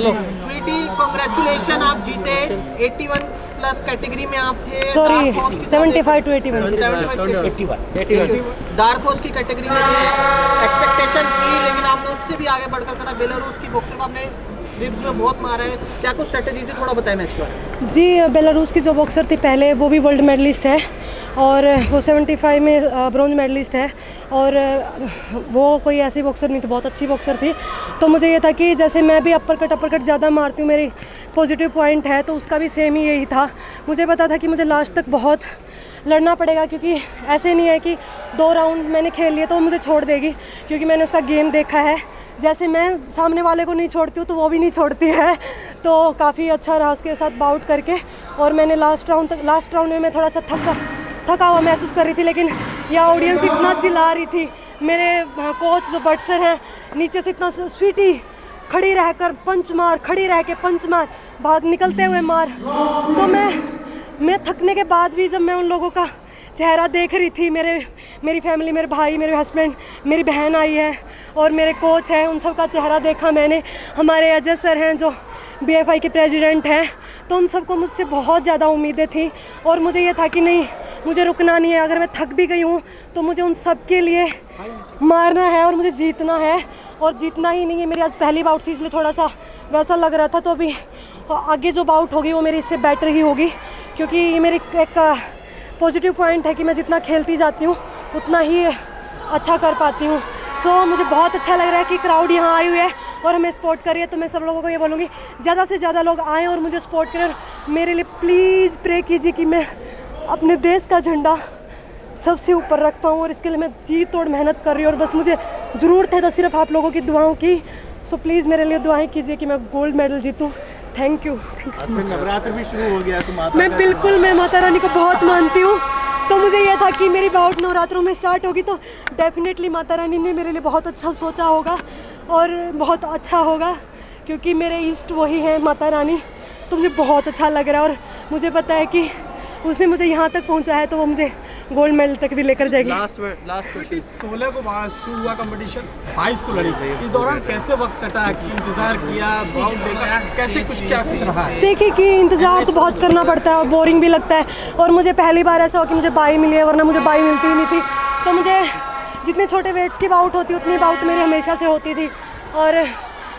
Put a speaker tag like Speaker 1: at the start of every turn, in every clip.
Speaker 1: Sweety congratulation, आप जीते 81 plus category में आप थे।
Speaker 2: सॉरी 75 to 81
Speaker 1: डार्क हॉर्स की कैटेगरी में थे। एक्सपेक्टेशन थी लेकिन आपने उससे भी आगे बढ़कर करा। बेलारूस की बॉक्सर को आपने रिब्स में बहुत मारा है, क्या कुछ स्ट्रेटेजी थी, थोड़ा बताएं मैच के बारे में।
Speaker 2: जी, बेलारूस की जो बॉक्सर थी पहले, वो भी वर्ल्ड मेडलिस्ट है और वो 75 में ब्रॉन्ज मेडलिस्ट है और वो कोई ऐसी बॉक्सर नहीं थी, बहुत अच्छी बॉक्सर थी। तो मुझे ये था कि जैसे मैं भी अपर कट ज़्यादा मारती हूँ, मेरी पॉजिटिव पॉइंट है, तो उसका भी सेम ही यही था। मुझे पता था कि मुझे लास्ट तक बहुत लड़ना पड़ेगा, क्योंकि ऐसे नहीं है कि 2 राउंड मैंने खेल लिए तो वो मुझे छोड़ देगी, क्योंकि मैंने उसका गेम देखा है। जैसे मैं सामने वाले को नहीं छोड़ती हूँ तो वो भी नहीं छोड़ती है। तो काफ़ी अच्छा रहा उसके साथ बाउट करके। और मैंने लास्ट राउंड में मैं थोड़ा सा थका हुआ महसूस कर रही थी, लेकिन यह ऑडियंस इतना चिल्ला रही थी। मेरे कोच जो बट सर हैं नीचे से इतना, स्वीटी खड़ी रहकर पंच मार, खड़ी रह के पंच मार, भाग निकलते हुए मार। तो मैं थकने के बाद भी जब मैं उन लोगों का चेहरा देख रही थी, मेरी फैमिली, मेरे भाई, मेरे हस्बैंड, मेरी बहन आई है और मेरे कोच हैं, उन सब का चेहरा देखा मैंने। हमारे अजय सर हैं जो BFI के प्रेसिडेंट हैं, तो उन सबको मुझसे बहुत ज़्यादा उम्मीदें थी और मुझे ये था कि नहीं, मुझे रुकना नहीं है। अगर मैं थक भी गई हूँ तो मुझे उन सब के लिए मारना है और मुझे जीतना है। और जीतना ही नहीं है, मेरी आज पहली बाउट थी इसलिए थोड़ा सा वैसा लग रहा था। तो अभी आगे जो बाउट होगी वो मेरी इससे बेटर ही होगी, क्योंकि ये मेरी एक पॉजिटिव पॉइंट है कि मैं जितना खेलती जाती हूँ उतना ही अच्छा कर पाती हूँ। सो मुझे बहुत अच्छा लग रहा है कि क्राउड यहाँ आई हुई है और हमें सपोर्ट कर रही है। तो मैं सब लोगों को ये बोलूँगी, ज़्यादा से ज़्यादा लोग आएँ और मुझे सपोर्ट करें। मेरे लिए प्लीज़ प्रे कीजिए कि मैं अपने देश का झंडा सबसे ऊपर रख पाऊँ, और इसके लिए मैं जी तोड़ मेहनत कर रही हूँ। और बस मुझे ज़रूरत है तो सिर्फ आप लोगों की दुआओं की। सो प्लीज़ मेरे लिए दुआएं कीजिए कि मैं गोल्ड मेडल जीतूँ। Thank you.
Speaker 3: नवरात्र भी शुरू हो गया, तो
Speaker 2: मैं माता रानी को बहुत मानती हूँ। तो मुझे यह था कि मेरी बाउट नवरात्रों में स्टार्ट होगी, तो डेफिनेटली माता रानी ने मेरे लिए बहुत अच्छा सोचा होगा और बहुत अच्छा होगा, क्योंकि मेरे ईस्ट वही है माता रानी। तो मुझे बहुत अच्छा लग रहा है और मुझे पता है कि उसने मुझे यहाँ तक पहुँचा है तो वो मुझे गोल्ड मेडल तक भी लेकर जाएगी।
Speaker 4: लास्ट 16 को शुरू हुआ कंपटीशन, 22 को लड़ी। इस दौरान कैसे वक्त कटा, इंतजार किया, बाउट देखा, कैसे क्या कुछ रहा है?
Speaker 2: देखिए कि इंतज़ार तो बहुत करना पड़ता है और बोरिंग भी लगता है। और मुझे पहली बार ऐसा हुआ कि मुझे बाई मिली है, वरना मुझे बाई मिलती ही नहीं थी। तो मुझे जितने छोटे वेट्स की बाउट होती उतनी बाउट मेरी हमेशा से होती थी, और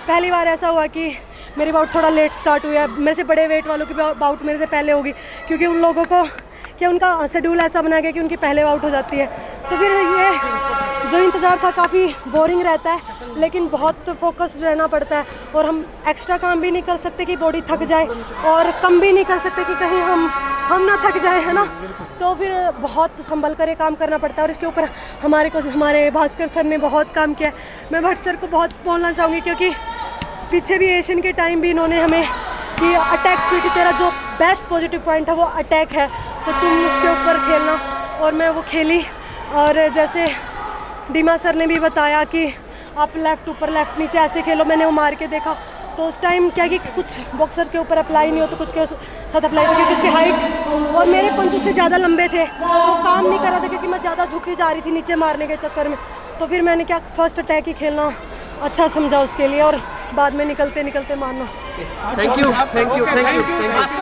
Speaker 2: पहली बार ऐसा हुआ कि मेरी बाउट थोड़ा लेट स्टार्ट हुई है। मेरे से बड़े वेट वालों की बाउट मेरे से पहले होगी, क्योंकि उन लोगों को क्या उनका शेड्यूल ऐसा बना गया कि उनकी पहले आउट हो जाती है। तो फिर ये जो इंतज़ार था काफ़ी बोरिंग रहता है, लेकिन बहुत फोकस्ड रहना पड़ता है। और हम एक्स्ट्रा काम भी नहीं कर सकते कि बॉडी थक जाए, और कम भी नहीं कर सकते कि कहीं हम ना थक जाए, है ना। तो फिर बहुत संभल कर ये काम करना पड़ता है। और इसके ऊपर हमारे भास्कर सर ने बहुत काम किया। मैं भट्ट सर को बहुत बोलना चाहूँगी, क्योंकि पीछे भी एशियन के टाइम भी इन्होंने हमें कि अटैक स्वीटी, तेरा जो बेस्ट पॉजिटिव पॉइंट है वो अटैक है, तो तुम उसके ऊपर खेलना। और मैं वो खेली। और जैसे डीमा सर ने भी बताया कि आप लेफ़्ट ऊपर लेफ़्ट नीचे ऐसे खेलो, मैंने वो मार के देखा। तो उस टाइम क्या कि कुछ बॉक्सर के ऊपर अप्लाई नहीं हो तो कुछ के साथ अप्लाई था, क्योंकि उसकी हाइट और मेरे पंच उससे ज़्यादा लंबे थे, तो काम नहीं कर रहा था, क्योंकि मैं ज़्यादा झुकी जा रही थी नीचे मारने के चक्कर में। तो फिर मैंने क्या फर्स्ट अटैक ही खेलना अच्छा समझा उसके लिए, और बाद में निकलते मारना।
Speaker 4: Thank you.